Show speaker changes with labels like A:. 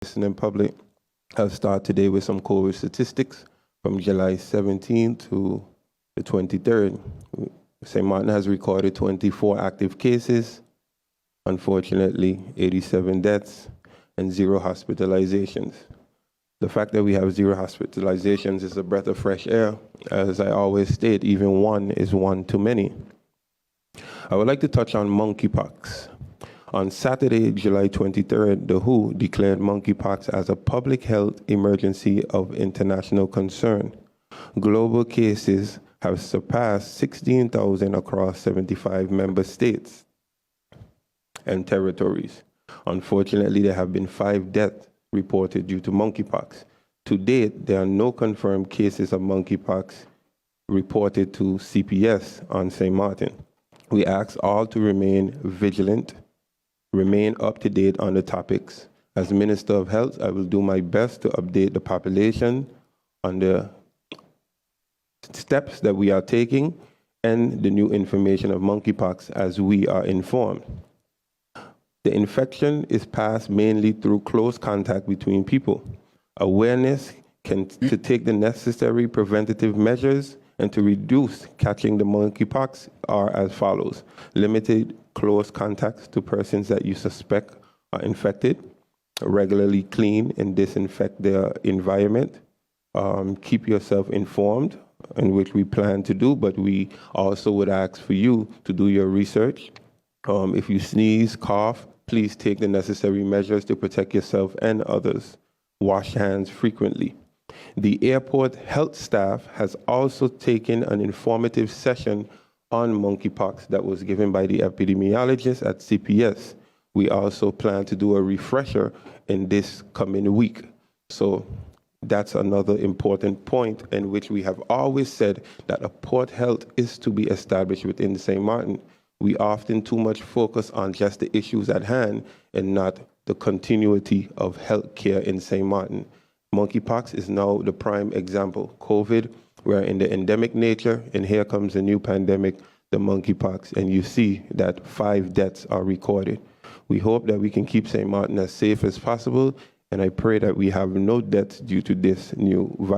A: listening public, I'll start today with some COVID statistics from July 17th to the 23rd. St. Martin has recorded 24 active cases, unfortunately 87 deaths, and 0 hospitalizations. The fact that we have 0 hospitalizations is a breath of fresh air. As I always state, even one is one too many. I would like to touch on monkeypox. On Saturday, July 23rd, the WHO declared monkeypox as a public health emergency of international concern. Global cases have surpassed 16,000 across 75 member states and territories. Unfortunately, there have been 5 deaths reported due to monkeypox. To date, there are no confirmed cases of monkeypox reported to CPS on St. Martin. We ask all to remain vigilant, remain up to date on the topics. As Minister of Health, I will do my best to update the population on the steps that we are taking and the new information of monkeypox as we are informed. The infection is passed mainly through close contact between people. Awareness to take the necessary preventative measures and to reduce catching the monkeypox are as follows. Limited close contacts to persons that you suspect are infected. Regularly clean and disinfect their environment. Keep yourself informed, in which we plan to do, but we also would ask for you to do your research. If you sneeze, cough, please take the necessary measures to protect yourself and others. Wash hands frequently. The airport health staff has also taken an informative session on monkeypox that was given by the epidemiologist at CPS. We also plan to do a refresher in this coming week. So that's another important point in which we have always said that a port health is to be established within St. Martin. We often too much focus on just the issues at hand and not the continuity of health care in St. Martin. Monkeypox is now the prime example. COVID, we're in the endemic nature, and here comes a new pandemic, the monkeypox, and you see that 5 deaths are recorded. We hope that we can keep St. Martin as safe as possible, and I pray that we have no deaths due to this new virus.